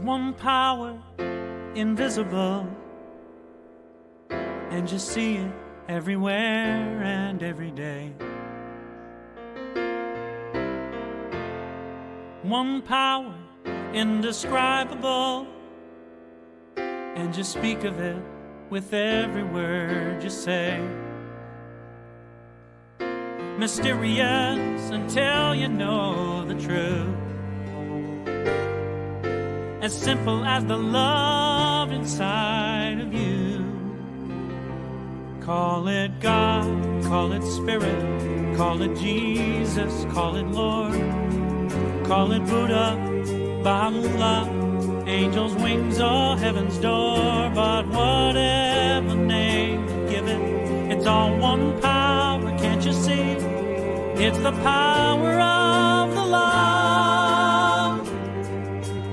one power, invisible, and you see it everywhere and every day. One power, indescribable, and you speak of it with every word you say. Mysterious until you know the truth. As simple as the love inside of you. Call it God, call it Spirit, call it Jesus, call it Lord, call it Buddha, Baha'u'llah, angels' wings or heaven's door. But whatever name you give it, it's all one power, can't you see? It's the power of the love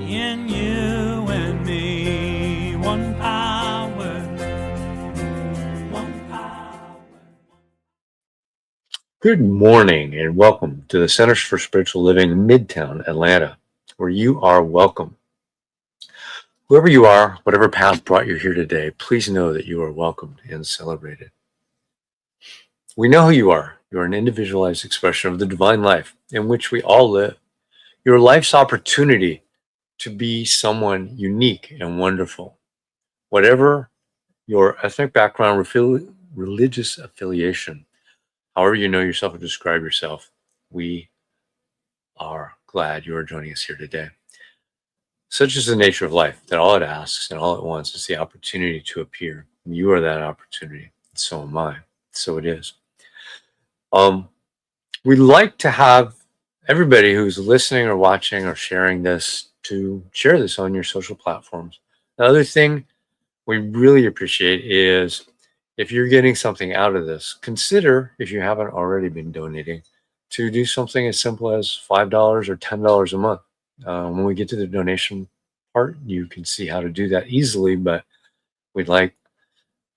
in you and me. One power, one power. Good morning and welcome to the Centers for Spiritual Living Midtown-Alanta, where you are welcome. Whoever you are, whatever path brought you here today, please know that you are welcomed and celebrated. We know who you are. You are an individualized expression of the divine life in which we all live. Your life's opportunity to be someone unique and wonderful. Whatever your ethnic background, religious affiliation, however you know yourself or describe yourself, we are glad you are joining us here today. Such is the nature of life, that all it asks and all it wants is the opportunity to appear. You are that opportunity, and so am I. So it is. We'd like to have everybody who's listening or watching or sharing this to share this on your social platforms. The other thing we really appreciate is if you're getting something out of this, consider, if you haven't already been donating, to do something as simple as $5 or $10 a month. When we get to the donation part, you can see how to do that easily, but we'd like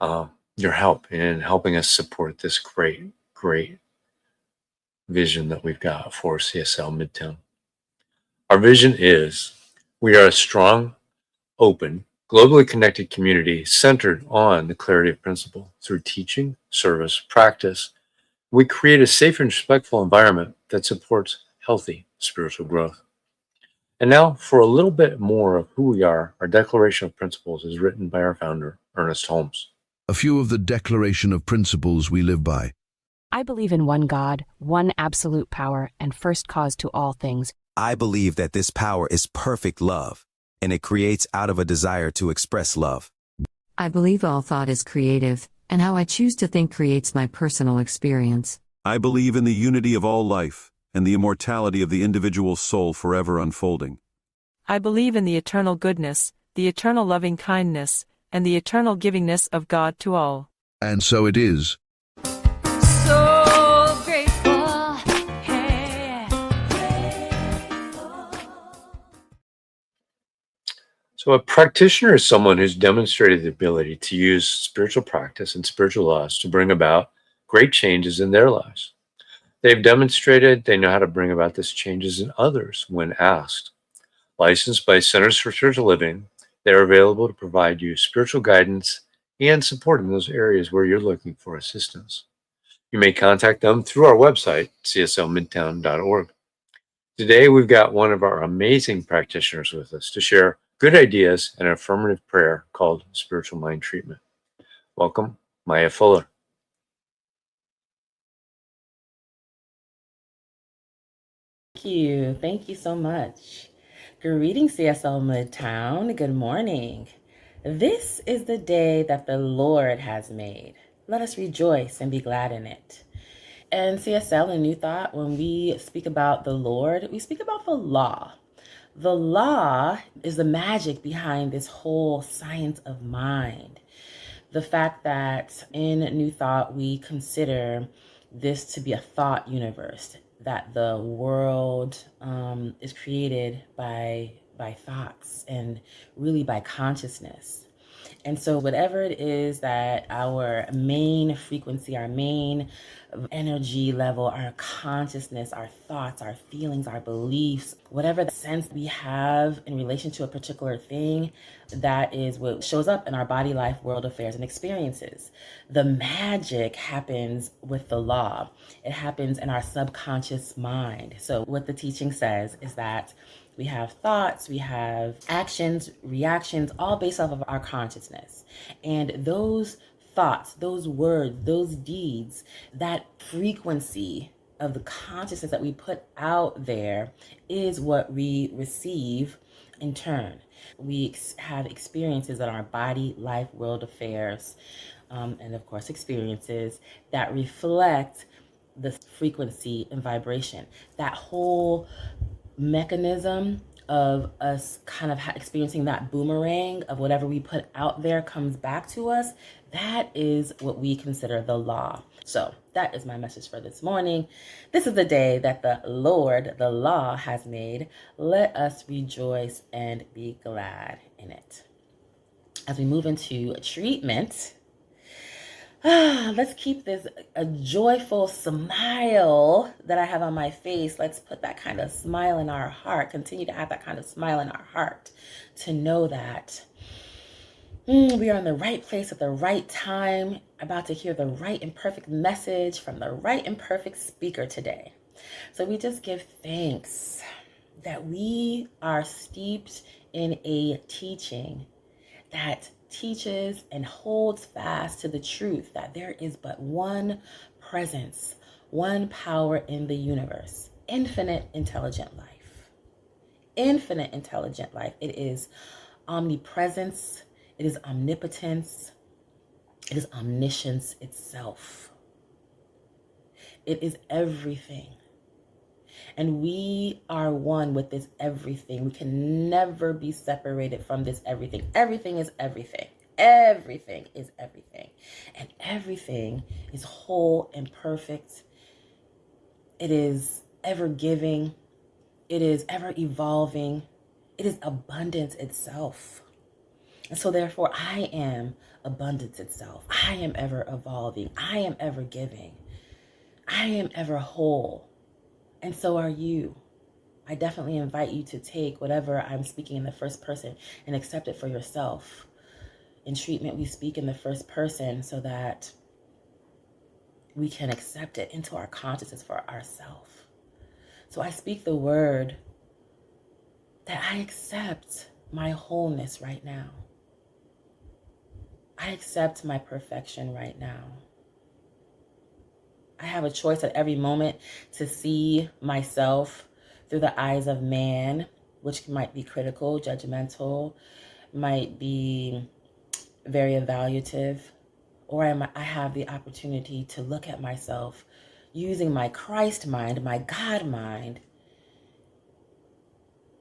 your help in helping us support this great vision that we've got for CSL Midtown. Our vision is we are a strong, open, globally connected community centered on the clarity of principle. Through teaching, service, practice, we create a safe and respectful environment that supports healthy spiritual growth. And now for a little bit more of who we are, our Declaration of Principles is written by our founder, Ernest Holmes. A few of the Declaration of Principles we live by. I believe in one God, one absolute power, and first cause to all things. I believe that this power is perfect love, and it creates out of a desire to express love. I believe all thought is creative, and how I choose to think creates my personal experience. I believe in the unity of all life, and the immortality of the individual soul forever unfolding. I believe in the eternal goodness, the eternal loving kindness, and the eternal givingness of God to all. And so it is. So grateful, hey. So a practitioner is someone who's demonstrated the ability to use spiritual practice and spiritual laws to bring about great changes in their lives. They've demonstrated they know how to bring about these changes in others when asked. Licensed by Centers for Spiritual Living, they are available to provide you spiritual guidance and support in those areas where you're looking for assistance. You may contact them through our website, cslmidtown.org. Today, we've got one of our amazing practitioners with us to share good ideas and an affirmative prayer called Spiritual Mind Treatment. Welcome, Maya Fuller. Thank you so much. Greetings, CSL Midtown. Good morning. This is the day that the Lord has made. Let us rejoice and be glad in it. And CSL and New Thought, when we speak about the Lord, we speak about the law. The law is the magic behind this whole science of mind. The fact that in New Thought, we consider this to be a thought universe, that the world is created by thoughts and really by consciousness. And so whatever it is that our main frequency, our main energy level, our consciousness, our thoughts, our feelings, our beliefs, whatever the sense we have in relation to a particular thing, that is what shows up in our body, life, world affairs, and experiences. The magic happens with the law. It happens in our subconscious mind. So what the teaching says is that we have thoughts, we have actions, reactions, all based off of our consciousness. And those thoughts, those words, those deeds, that frequency of the consciousness that we put out there is what we receive in turn. We have experiences in our body, life, world affairs, and of course experiences that reflect the frequency and vibration. That whole mechanism of us kind of experiencing that boomerang of whatever we put out there comes back to us. That is what we consider the law. So that is my message for this morning. This is the day that the Lord, the law, has made. Let us rejoice and be glad in it. As we move into treatment, let's keep this a joyful smile that I have on my face. Let's put that kind of smile in our heart, continue to have that kind of smile in our heart, to know that we are in the right place at the right time, about to hear the right and perfect message from the right and perfect speaker today. So we just give thanks that we are steeped in a teaching that teaches and holds fast to the truth that there is but one presence, one power in the universe, infinite intelligent life. Infinite intelligent life. It is omnipresence, it is omnipotence, it is omniscience itself. It is everything. And we are one with this everything. We can never be separated from this everything. Everything is everything. Everything is everything. And everything is whole and perfect. It is ever giving. It is ever evolving. It is abundance itself. And so therefore, I am abundance itself. I am ever evolving. I am ever giving. I am ever whole. And so are you. I definitely invite you to take whatever I'm speaking in the first person and accept it for yourself. In treatment, we speak in the first person so that we can accept it into our consciousness for ourselves. So I speak the word that I accept my wholeness right now. I accept my perfection right now. I have a choice at every moment to see myself through the eyes of man, which might be critical, judgmental, might be very evaluative, or I have the opportunity to look at myself using my Christ mind, my God mind,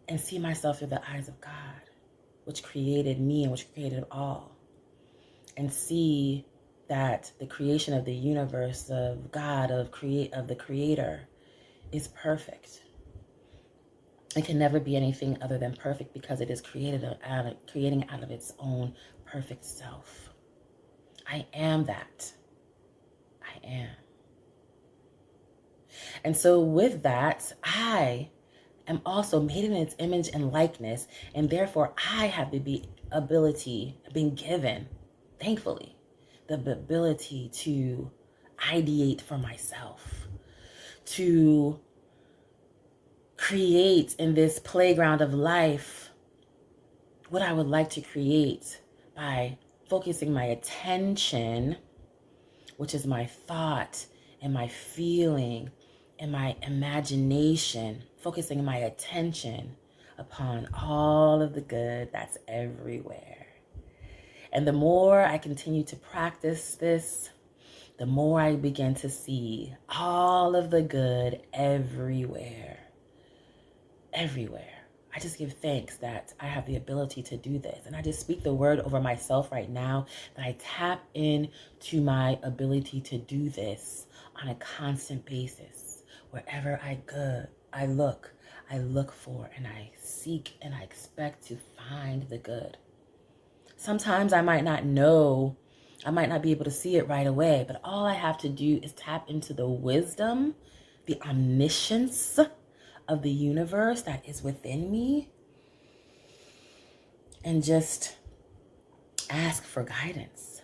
and see myself through the eyes of God, which created me and which created all, and see that the creation of the universe, of God, of the Creator, is perfect. It can never be anything other than perfect because it is creating out of its own perfect self. I am that. I am. And so with that, I am also made in its image and likeness, and therefore I have the ability, been given, thankfully, the ability to ideate for myself, to create in this playground of life what I would like to create by focusing my attention, which is my thought and my feeling and my imagination, focusing my attention upon all of the good that's everywhere. And the more I continue to practice this, the more I begin to see all of the good everywhere. Everywhere. I just give thanks that I have the ability to do this. And I just speak the word over myself right now that I tap into my ability to do this on a constant basis. Wherever I look for, and I seek, and I expect to find the good. Sometimes I might not know, I might not be able to see it right away, but all I have to do is tap into the wisdom, the omniscience of the universe that is within me, and just ask for guidance.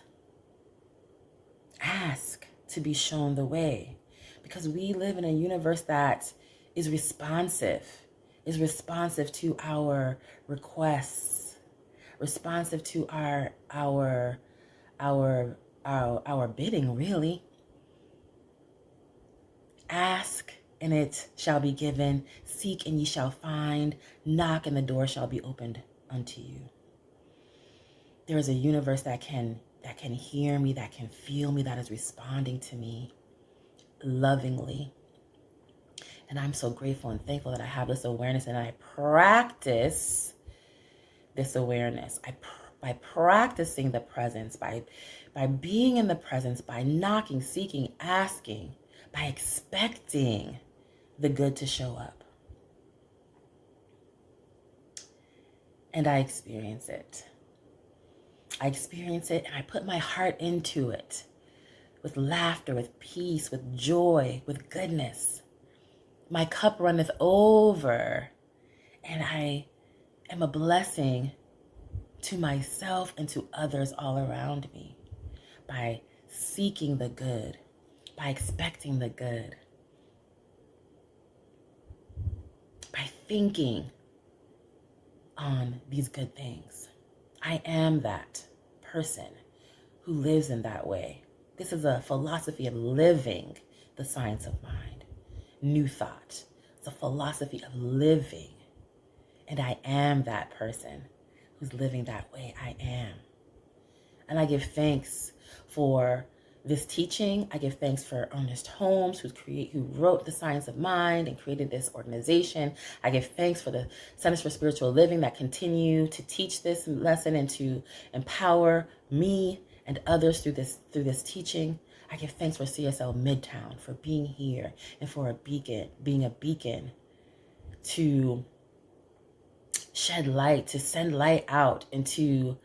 Ask to be shown the way, because we live in a universe that is responsive to our requests, responsive to our bidding, really. Ask and it shall be given, seek and ye shall find, knock and the door shall be opened unto you. There is a universe that can hear me, that can feel me, that is responding to me lovingly. And I'm so grateful and thankful that I have this awareness, and I practice this awareness. By practicing the presence, by being in the presence, by knocking, seeking, asking, by expecting the good to show up. And I experience it. I experience it and I put my heart into it with laughter, with peace, with joy, with goodness. My cup runneth over, and I am a blessing to myself and to others all around me by seeking the good, by expecting the good, by thinking on these good things. I am that person who lives in that way. This is a philosophy of living the science of mind. New thought. It's a philosophy of living. And I am that person who's living that way. I am. And I give thanks for this teaching. I give thanks for Ernest Holmes, who wrote The Science of Mind and created this organization. I give thanks for the Centers for Spiritual Living that continue to teach this lesson and to empower me and others through this teaching. I give thanks for CSL Midtown for being here and for being a beacon to shed light, to send light out into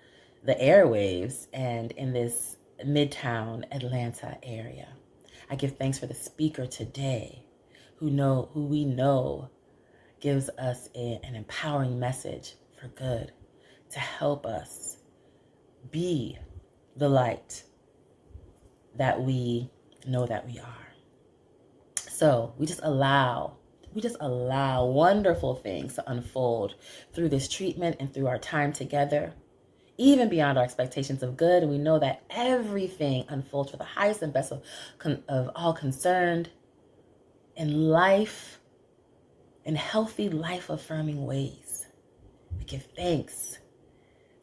the airwaves and in this Midtown-Alanta area. I give thanks for the speaker today who we know gives us an empowering message for good to help us be the light that we know that we are. So we just allow wonderful things to unfold through this treatment and through our time together, even beyond our expectations of good. And we know that everything unfolds for the highest and best of all concerned in life, in healthy, life-affirming ways. We give thanks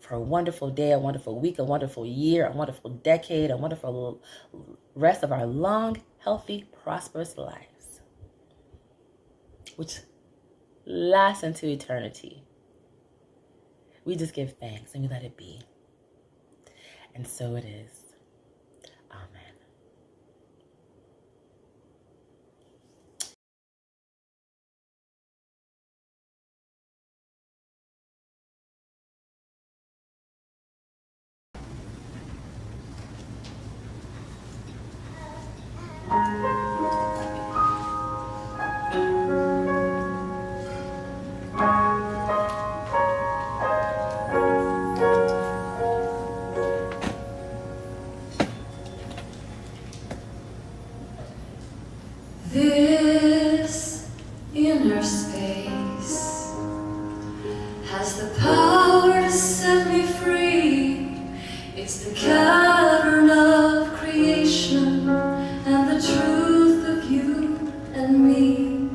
for a wonderful day, a wonderful week, a wonderful year, a wonderful decade, a wonderful rest of our long, healthy, prosperous lives, which lasts into eternity. We just give thanks and we let it be. And so it is. Amen. This inner space has the power to set me free. It's the cavern of creation and the truth of you and me.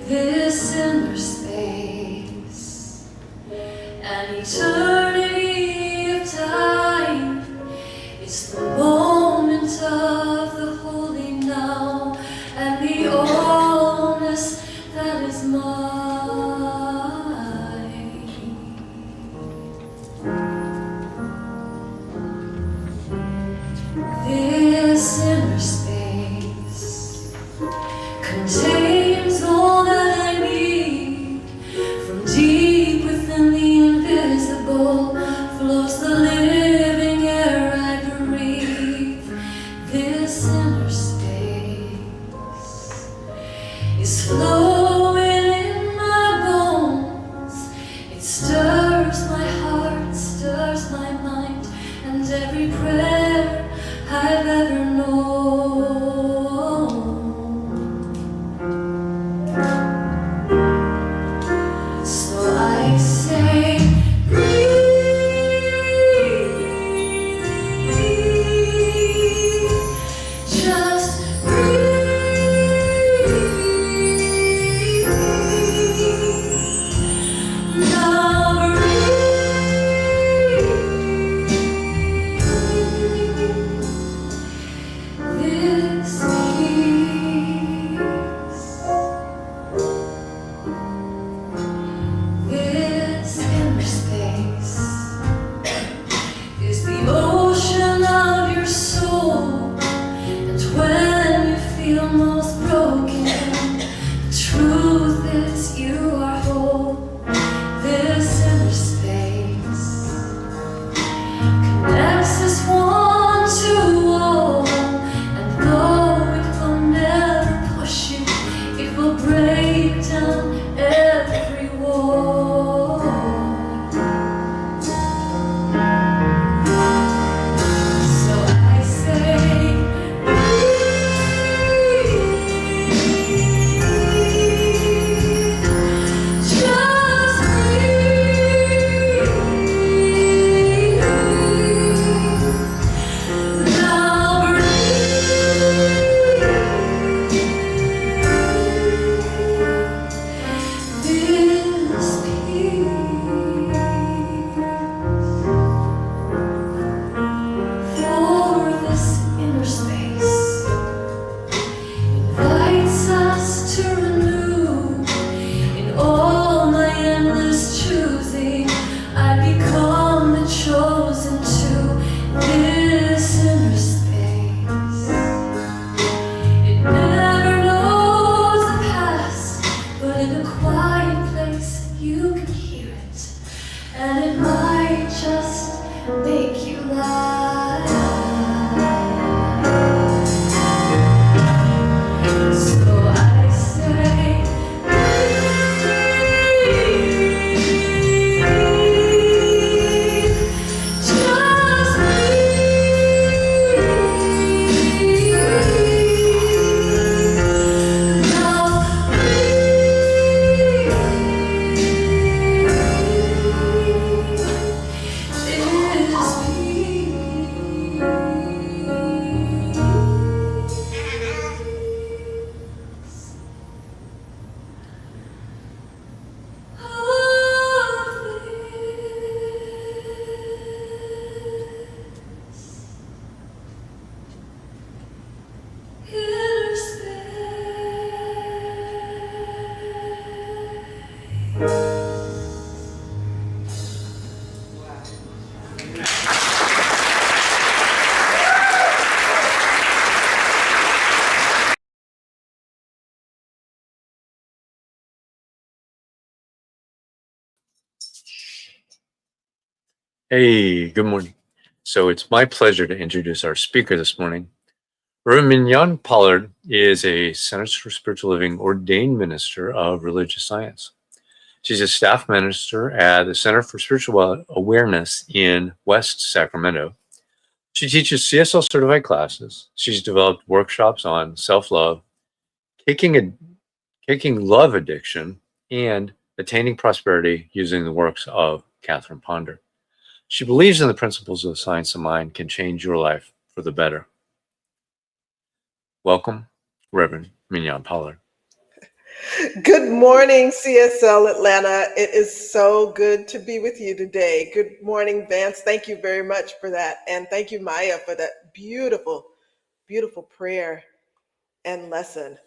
This inner space, an eternity of time. It's the moment of the holy now and the allness that is mine. This inner space contains all that I need. From deep within the invisible flows the every prayer I've ever known. So I say, breathe, just breathe. Now breathe. This peace, this inner space is the ocean of your soul. And when you feel most broken, the truth is you are whole. This inner space connects us one to all. And though it will never push you, it will break down every wall. So I say, breathe, just breathe. Now breathe. This peace. For this inner space invites us to renew. In all my endless choosing, I become the chosen to this inner space. It never knows the past, but in a quiet place you can hear it, and it might just make you laugh. So I say, breathe, just breathe. Now inner Hey, good morning. So it's my pleasure to introduce our speaker this morning. Reverend Mignonne Pollard is a Centers for Spiritual Living ordained minister of religious science. She's a staff minister at the Center for Spiritual Awareness in West Sacramento. She teaches CSL certified classes. She's developed workshops on self-love, taking love addiction, and attaining prosperity using the works of Catherine Ponder. She believes in the principles of the science of mind can change your life for the better. Welcome, Reverend Mignonne Pollard. Good morning, CSL Atlanta. It is so good to be with you today. Good morning, Vance. Thank you very much for that. And thank you, Maya, for that beautiful, beautiful prayer and lesson.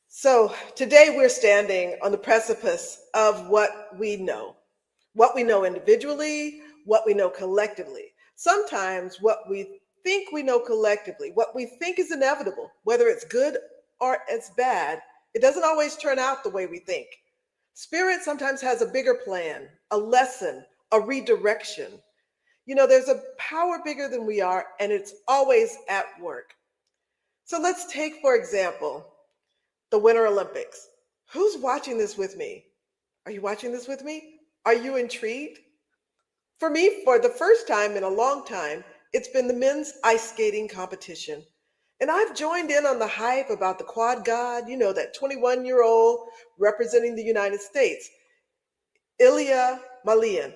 So today we're standing on the precipice of what we know individually, what we know collectively. Sometimes what we think we know collectively, what we think is inevitable, whether it's good or it's bad, it doesn't always turn out the way we think. Spirit sometimes has a bigger plan, a lesson, a redirection. You know, there's a power bigger than we are, and it's always at work. So let's take, for example, the Winter Olympics. Who's watching this with me? Are you watching this with me? Are you intrigued? For me, for the first time in a long time, it's been the men's ice skating competition. And I've joined in on the hype about the quad god, that 21-year-old representing the United States, Ilya Malian.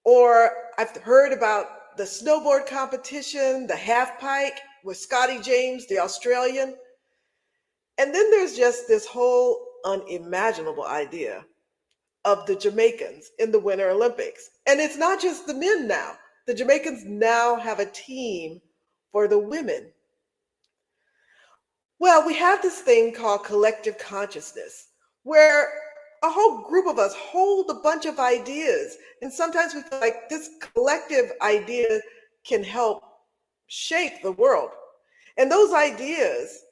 Or I've heard about the snowboard competition, the half pike with Scotty James, the Australian. And then there's just this whole unimaginable idea of the Jamaicans in the Winter Olympics. And it's not just the men now. The Jamaicans now have a team for the women. Well, we have this thing called collective consciousness, where a whole group of us hold a bunch of ideas. And sometimes we feel like this collective idea can help shape the world. And those ideas,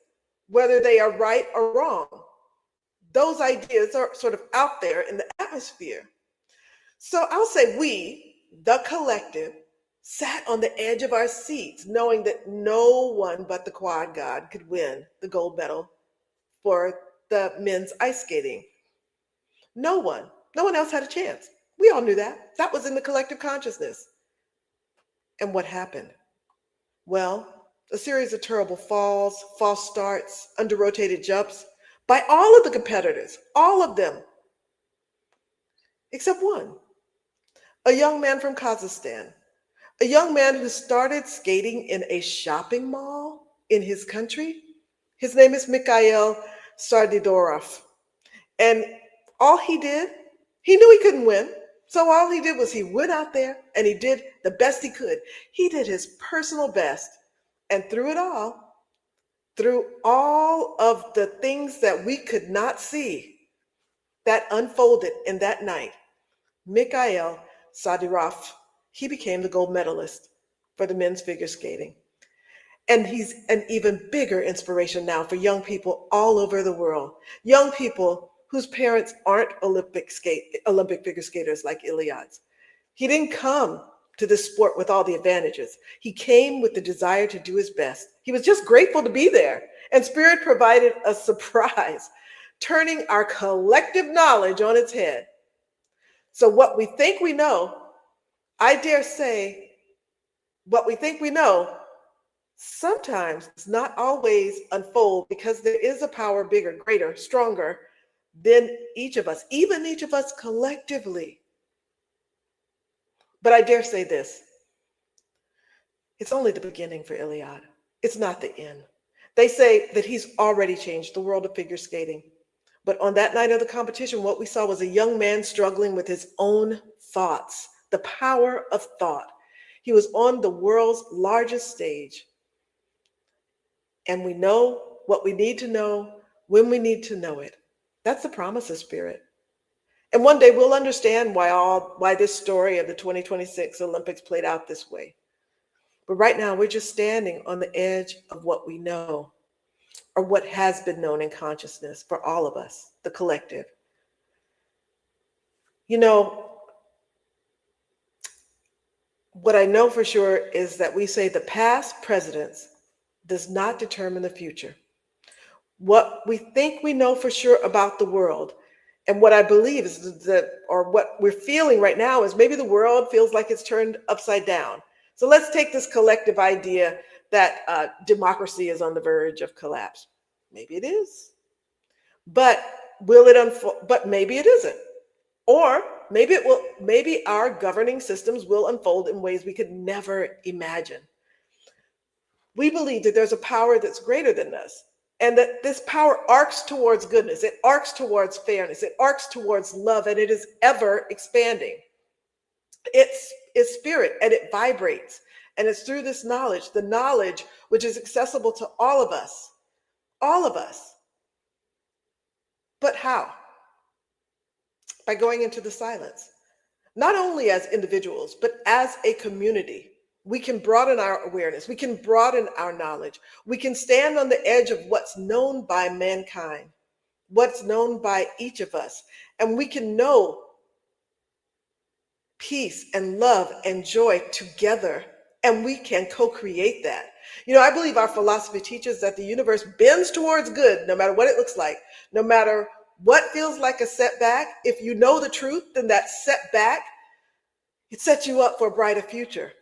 whether they are right or wrong, those ideas are sort of out there in the atmosphere. So I'll say we, the collective, sat on the edge of our seats, knowing that no one but the quad god could win the gold medal for the men's ice skating. No one else had a chance. We all knew that. That was in the collective consciousness. And what happened? Well, a series of terrible falls, false starts, under-rotated jumps by all of the competitors, all of them, except one, a young man from Kazakhstan, a young man who started skating in a shopping mall in his country. His name is Mikhail Sardidorov. And all he did, he knew he couldn't win. So all he did was he went out there and he did the best he could. He did his personal best. And through it all, through all of the things that we could not see that unfolded in that night, Mikhail Sardidorov, he became the gold medalist for the men's figure skating. And he's an even bigger inspiration now for young people all over the world, young people whose parents aren't Olympic figure skaters like Iliad's. He didn't come to this sport with all the advantages. He came with the desire to do his best. He was just grateful to be there. And Spirit provided a surprise, turning our collective knowledge on its head. So what we think we know, I dare say, what we think we know sometimes does not always unfold, because there is a power bigger, greater, stronger than each of us, even each of us collectively. But I dare say this, it's only the beginning for Iliad. It's not the end. They say that he's already changed the world of figure skating. But on that night of the competition, what we saw was a young man struggling with his own thoughts, the power of thought. He was on the world's largest stage. And we know what we need to know when we need to know it. That's the promise of Spirit. And one day we'll understand why this story of the 2026 Olympics played out this way. But right now we're just standing on the edge of what we know, or what has been known in consciousness for all of us, the collective. What I know for sure is that we say the past presence does not determine the future. What we think we know for sure about the world, and what I believe is or what we're feeling right now, is maybe the world feels like it's turned upside down. So let's take this collective idea that democracy is on the verge of collapse. Maybe it is, but will it unfold? But maybe it isn't. Or maybe it will. Maybe our governing systems will unfold in ways we could never imagine. We believe that there's a power that's greater than us, and that this power arcs towards goodness. It arcs towards fairness. It arcs towards love, and it is ever expanding. It's spirit, and it vibrates. And it's through this knowledge, the knowledge which is accessible to all of us. All of us. But how? By going into the silence. Not only as individuals, but as a community. We can broaden our awareness. We can broaden our knowledge. We can stand on the edge of what's known by mankind, what's known by each of us. And we can know peace and love and joy together. And we can co-create that. I believe our philosophy teaches that the universe bends towards good, no matter what it looks like, no matter what feels like a setback. If you know the truth, then that setback It sets you up for a brighter future.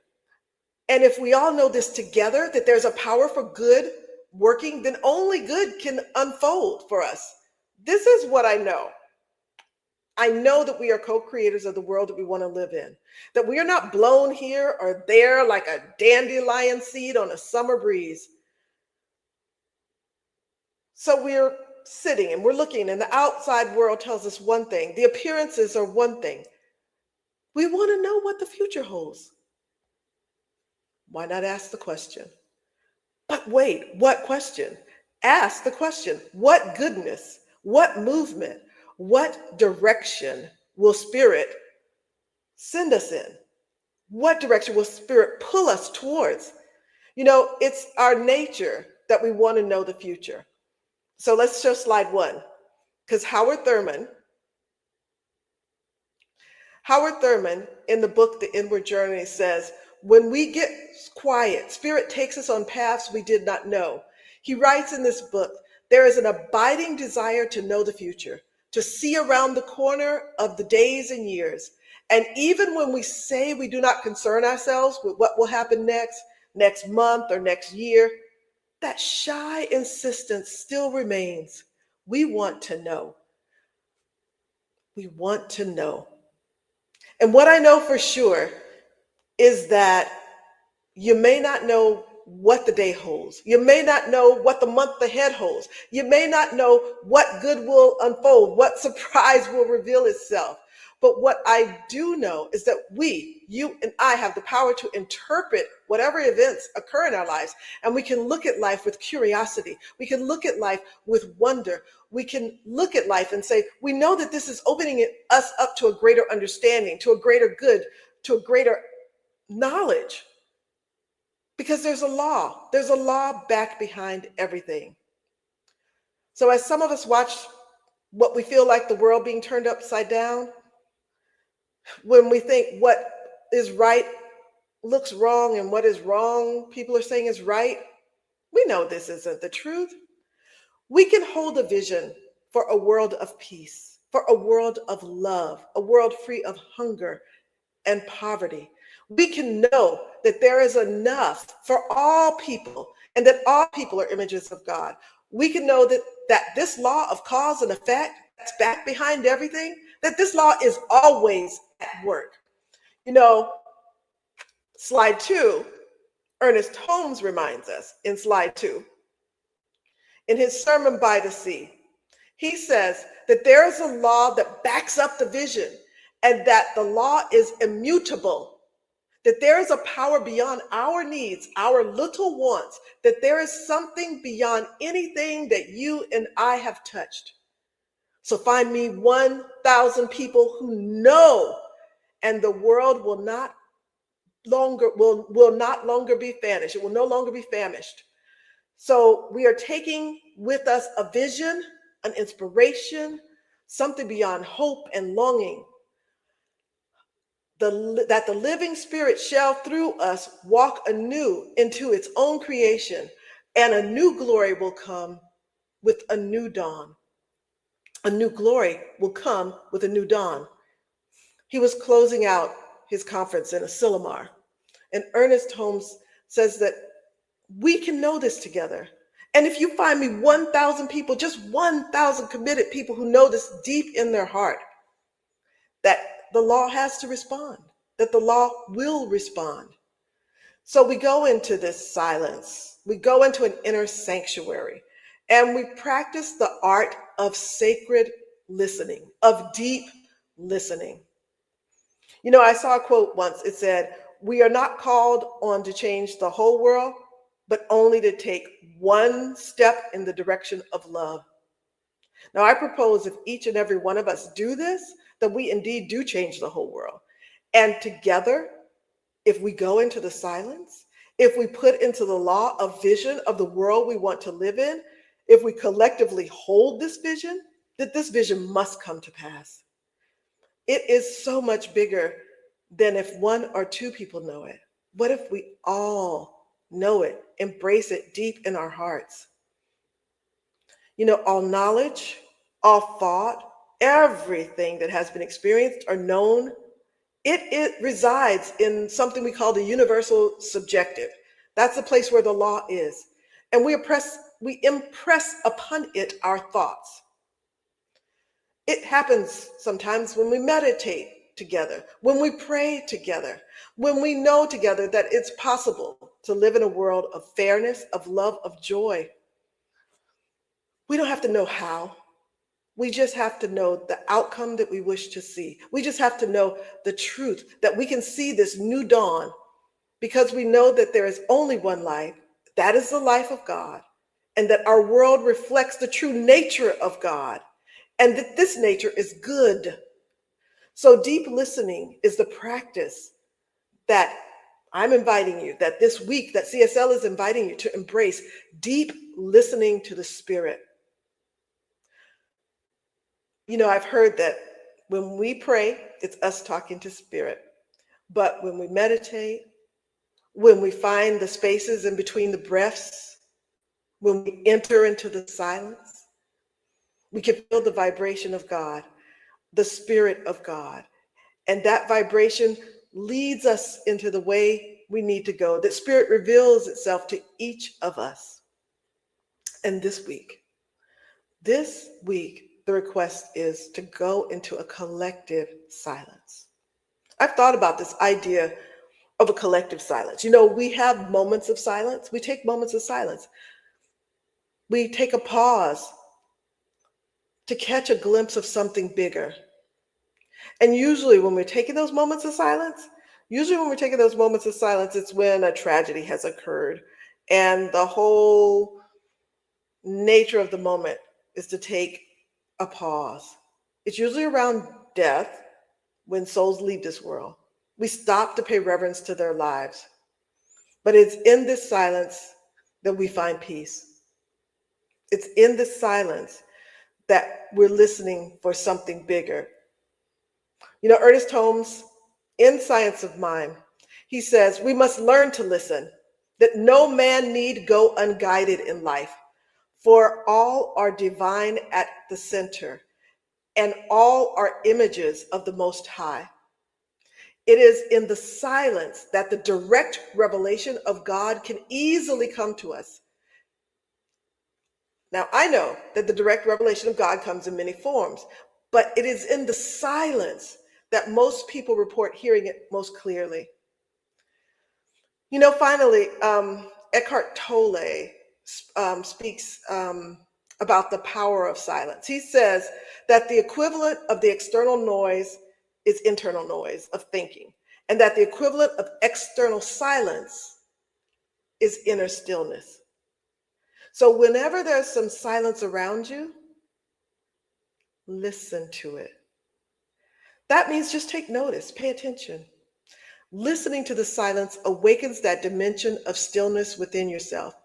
And if we all know this together, that there's a power for good working, then only good can unfold for us. This is what I know. I know that we are co-creators of the world that we want to live in, that we are not blown here or there like a dandelion seed on a summer breeze. So we're sitting and we're looking, and the outside world tells us one thing. The appearances are one thing. We want to know what the future holds. Why not ask the question? But wait, what question? Ask the question. What goodness, what movement, what direction will Spirit send us in? What direction will Spirit pull us towards? You know, it's our nature that we want to know the future. So let's show slide 1, because Howard Thurman in the book, The Inward Journey, says, when we get quiet, Spirit takes us on paths we did not know. He writes in this book, there is an abiding desire to know the future, to see around the corner of the days and years. And even when we say we do not concern ourselves with what will happen next month or next year, that shy insistence still remains. We want to know. We want to know. And what I know for sure is that you may not know what the day holds. You may not know what the month ahead holds. You may not know what good will unfold, what surprise will reveal itself. But what I do know is that we, you and I, have the power to interpret whatever events occur in our lives. And we can look at life with curiosity. We can look at life with wonder. We can look at life and say, we know that this is opening us up to a greater understanding, to a greater good, to a greater knowledge. Because there's a law. There's a law back behind everything. So as some of us watch what we feel like the world being turned upside down, when we think what is right looks wrong and what is wrong people are saying is right, we know this isn't the truth. We can hold a vision for a world of peace, for a world of love, a world free of hunger and poverty. We can know that there is enough for all people and that all people are images of God. We can know that this law of cause and effect that's back behind everything, that this law is always at work. You know, slide 2, Ernest Holmes reminds us in slide 2, in his sermon by the sea, he says that there is a law that backs up the vision and that the law is immutable, that there is a power beyond our needs, our little wants, that there is something beyond anything that you and I have touched. So find me 1,000 people who know, and the world will not longer be famished. It will no longer be famished. So we are taking with us a vision, an inspiration, something beyond hope and longing. That the living Spirit shall through us walk anew into its own creation, and a new glory will come with a new dawn. A new glory will come with a new dawn. He was closing out his conference in Asilomar, and Ernest Holmes says that we can know this together. And if you find me 1,000 people, just 1,000 committed people who know this deep in their heart, that the law has to respond, that the law will respond. So we go into this silence. We go into an inner sanctuary, and we practice the art of sacred listening, of deep listening. You know, I saw a quote once. It said, "We are not called on to change the whole world, but only to take one step in the direction of love." Now, I propose if each and every one of us do this, that we indeed do change the whole world. And together, if we go into the silence, if we put into the law of vision of the world we want to live in, if we collectively hold this vision, that this vision must come to pass. It is so much bigger than if 1 or 2 people know it. What if we all know it, embrace it deep in our hearts? You know, all knowledge, all thought, everything that has been experienced or known It resides in something we call the universal subjective. That's the place where the law is. And we impress upon it our thoughts. It happens sometimes when we meditate together, when we pray together, when we know together that it's possible to live in a world of fairness, of love, of joy. We don't have to know how. We just have to know the outcome that we wish to see. We just have to know the truth, that we can see this new dawn because we know that there is only one life. That is the life of God, and that our world reflects the true nature of God, and that this nature is good. So deep listening is the practice that I'm inviting you, that this week, that CSL is inviting you to embrace deep listening to the Spirit. You know, I've heard that when we pray, it's us talking to Spirit. But when we meditate, when we find the spaces in between the breaths, when we enter into the silence, we can feel the vibration of God, the Spirit of God. And that vibration leads us into the way we need to go. That Spirit reveals itself to each of us. And this week, the request is to go into a collective silence. I've thought about this idea of a collective silence. You know, we have moments of silence. We take moments of silence. We take a pause to catch a glimpse of something bigger. And usually when we're taking those moments of silence, it's when a tragedy has occurred. And the whole nature of the moment is to take a pause. It's usually around death, when souls leave this world. We stop to pay reverence to their lives. But it's in this silence that we find peace. It's in this silence that we're listening for something bigger. You know, Ernest Holmes, in Science of Mind, he says, we must learn to listen, that no man need go unguided in life, for all are divine at the center, and all are images of the Most High. It is in the silence that the direct revelation of God can easily come to us. Now, I know that the direct revelation of God comes in many forms, but it is in the silence that most people report hearing it most clearly. You know, finally, Eckhart Tolle speaks about the power of silence. He says that the equivalent of the external noise is internal noise of thinking, and that the equivalent of external silence is inner stillness. So whenever there's some silence around you, listen to it. That means just take notice, pay attention. Listening to the silence awakens that dimension of stillness within yourself,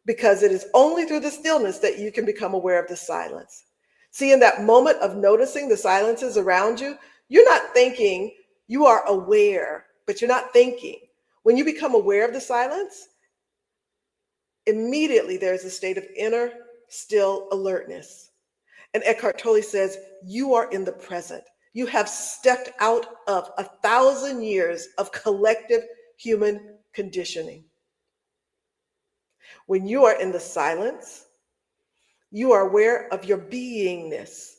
because it is only through the stillness that you can become aware of the silence. See, in that moment of noticing the silences around you, you're not thinking, you are aware, but you're not thinking. When you become aware of the silence, immediately there's a state of inner, still alertness. And Eckhart Tolle says, you are in the present. You have stepped out of 1,000 years of collective human conditioning. When you are in the silence, you are aware of your beingness.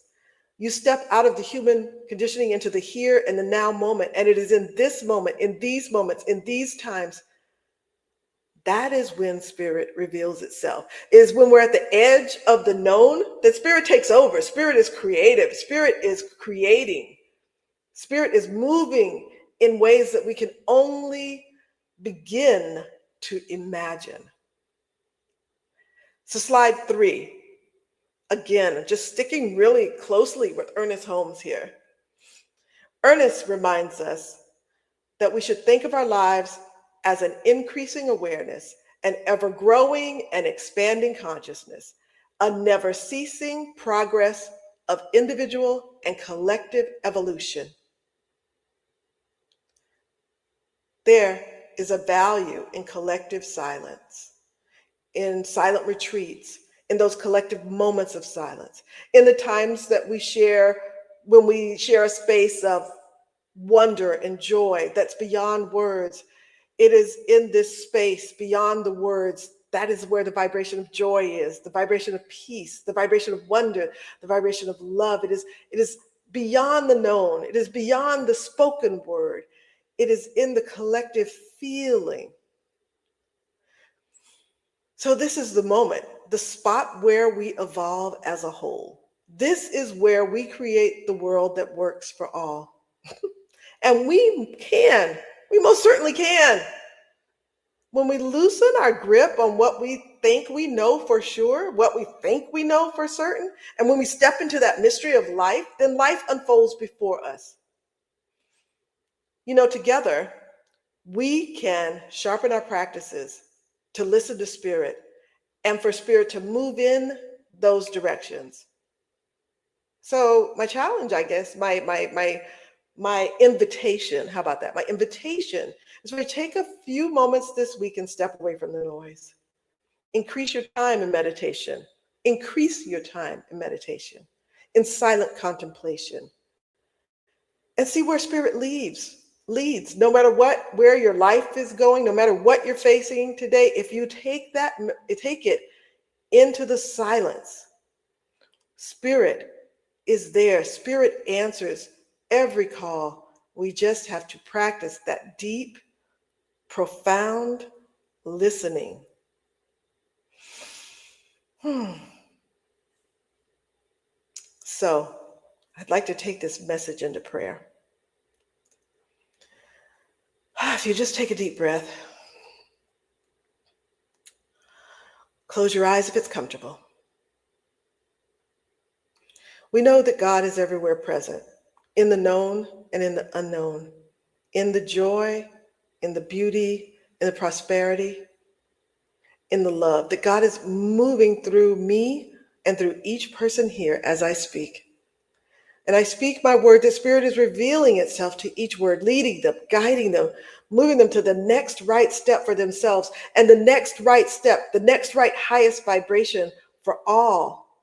You step out of the human conditioning into the here and the now moment. And it is in this moment, in these moments, in these times, that is when Spirit reveals itself. It is when we're at the edge of the known that Spirit takes over. Spirit is creative. Spirit is creating. Spirit is moving in ways that we can only begin to imagine. So slide 3. Again, just sticking really closely with Ernest Holmes here. Ernest reminds us that we should think of our lives as an increasing awareness, an ever-growing and expanding consciousness, a never-ceasing progress of individual and collective evolution. There is a value in collective silence, in silent retreats, in those collective moments of silence, in the times that we share when we share a space of wonder and joy that's beyond words. It is in this space beyond the words. That is where the vibration of joy is, the vibration of peace, the vibration of wonder, the vibration of love. It is beyond the known. It is beyond the spoken word. It is in the collective feeling. So this is the moment, the spot where we evolve as a whole. This is where we create the world that works for all. And we most certainly can. When we loosen our grip on what we think we know for sure, what we think we know for certain, and when we step into that mystery of life, then life unfolds before us. You know, together, we can sharpen our practices to listen to spirit and for spirit to move in those directions. So my challenge, I guess, my invitation, how about that? My invitation is to take a few moments this week and step away from the noise. Increase your time in meditation. Increase your time in meditation, in silent contemplation, and see where spirit leads. No matter where your life is going, no matter what you're facing today, if you take it into the silence, spirit is there. Spirit answers every call. We just have to practice that deep, profound listening. So I'd like to take this message into prayer. If you just take a deep breath, close your eyes if it's comfortable. We know that God is everywhere present, in the known and in the unknown, in the joy, in the beauty, in the prosperity, in the love, that God is moving through me and through each person here as I speak. And I speak my word, the Spirit is revealing itself to each word, leading them, guiding them, moving them to the next right step for themselves, and the next right step, the next right highest vibration for all.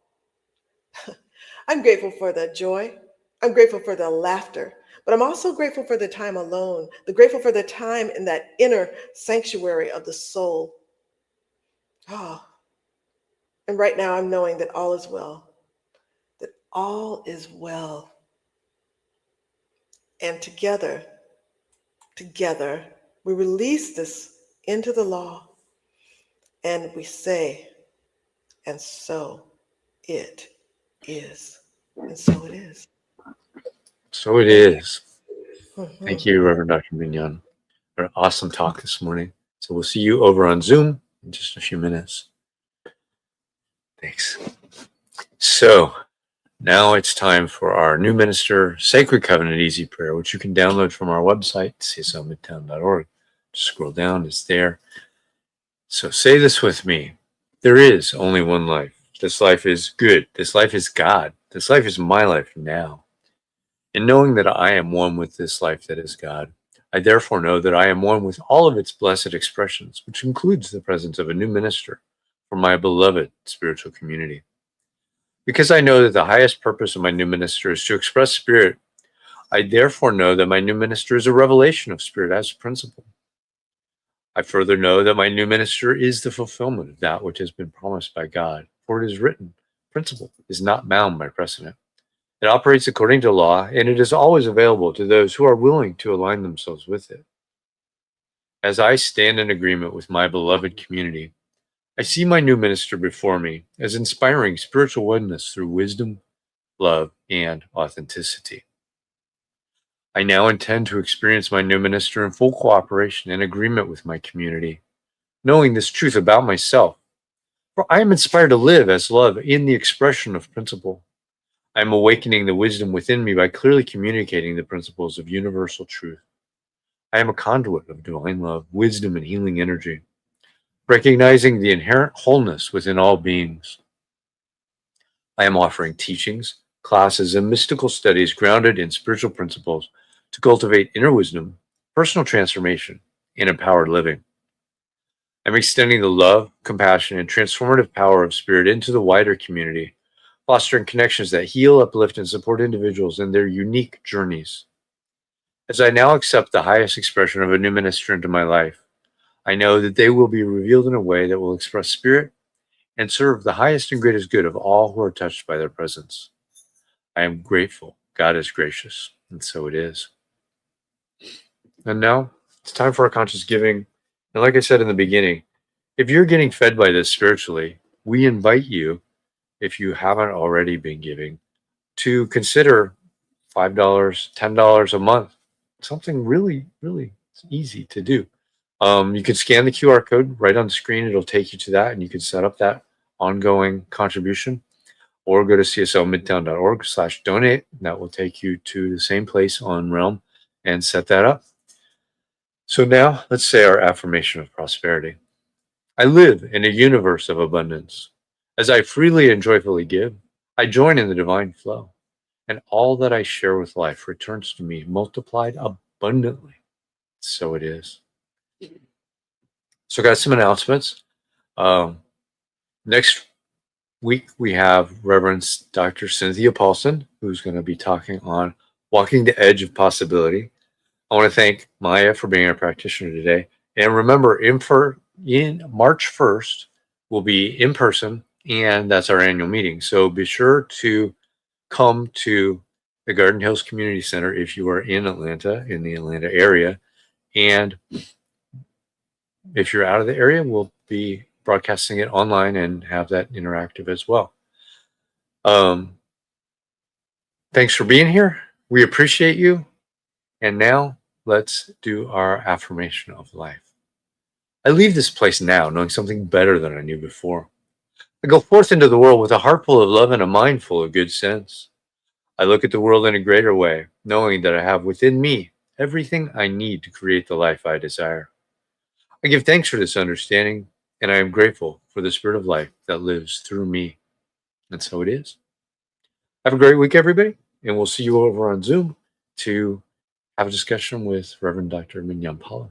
I'm grateful for the joy. I'm grateful for the laughter, but I'm also grateful for the time alone, grateful for the time in that inner sanctuary of the soul. Oh, and right now I'm knowing that all is well. That all is well. And together, we release this into the law and we say, and so it is. And so it is. So it is. Thank you, Reverend Dr. Mignonne, for an awesome talk this morning. So we'll see you over on Zoom in just a few minutes. Thanks. So now it's time for our new minister, Sacred Covenant Easy Prayer, which you can download from our website, cslmidtown.org. Just scroll down, it's there. So say this with me. There is only one life. This life is good. This life is God. This life is my life now. And knowing that I am one with this life that is God, I therefore know that I am one with all of its blessed expressions, which includes the presence of a new minister for my beloved spiritual community. Because I know that the highest purpose of my new minister is to express spirit, I therefore know that my new minister is a revelation of spirit as a principle. I further know that my new minister is the fulfillment of that which has been promised by God, for it is written, principle is not bound by precedent. It operates according to law, and it is always available to those who are willing to align themselves with it. As I stand in agreement with my beloved community, I see my new minister before me as inspiring spiritual oneness through wisdom, love, and authenticity. I now intend to experience my new minister in full cooperation and agreement with my community, knowing this truth about myself. For I am inspired to live as love in the expression of principle. I am awakening the wisdom within me by clearly communicating the principles of universal truth. I am a conduit of divine love, wisdom, and healing energy, recognizing the inherent wholeness within all beings. I am offering teachings, classes, and mystical studies grounded in spiritual principles to cultivate inner wisdom, personal transformation, and empowered living. I'm extending the love, compassion, and transformative power of spirit into the wider community, fostering connections that heal, uplift, and support individuals in their unique journeys. As I now accept the highest expression of a new minister into my life, I know that they will be revealed in a way that will express spirit and serve the highest and greatest good of all who are touched by their presence. I am grateful. God is gracious, and so it is. And now it's time for our conscious giving. And like I said in the beginning, if you're getting fed by this spiritually, we invite you, if you haven't already been giving, to consider $5, $10 a month, something really, really easy to do. You can scan the QR code right on the screen. It'll take you to that, and you can set up that ongoing contribution, or go to cslmidtown.org/donate. That will take you to the same place on Realm and set that up. So now let's say our affirmation of prosperity. I live in a universe of abundance. As I freely and joyfully give, I join in the divine flow, and all that I share with life returns to me multiplied abundantly. So it is. So I got some announcements. Next week, we have Reverend Dr. Cynthia Paulson, who's going to be talking on walking the edge of possibility. I want to thank Maya for being our practitioner today. And remember, in March 1st, we'll be in person, and that's our annual meeting. So be sure to come to the Garden Hills Community Center if you are in Atlanta, in the Atlanta area. And if you're out of the area, we'll be broadcasting it online and have that interactive as well. Thanks for being here. We appreciate you. And now let's do our affirmation of life. I leave this place now knowing something better than I knew before. I go forth into the world with a heart full of love and a mind full of good sense. I look at the world in a greater way, knowing that I have within me everything I need to create the life I desire. I give thanks for this understanding, and I am grateful for the spirit of life that lives through me. And so it is. Have a great week, everybody, and we'll see you over on Zoom to have a discussion with Reverend Dr. Mignonne Pollard.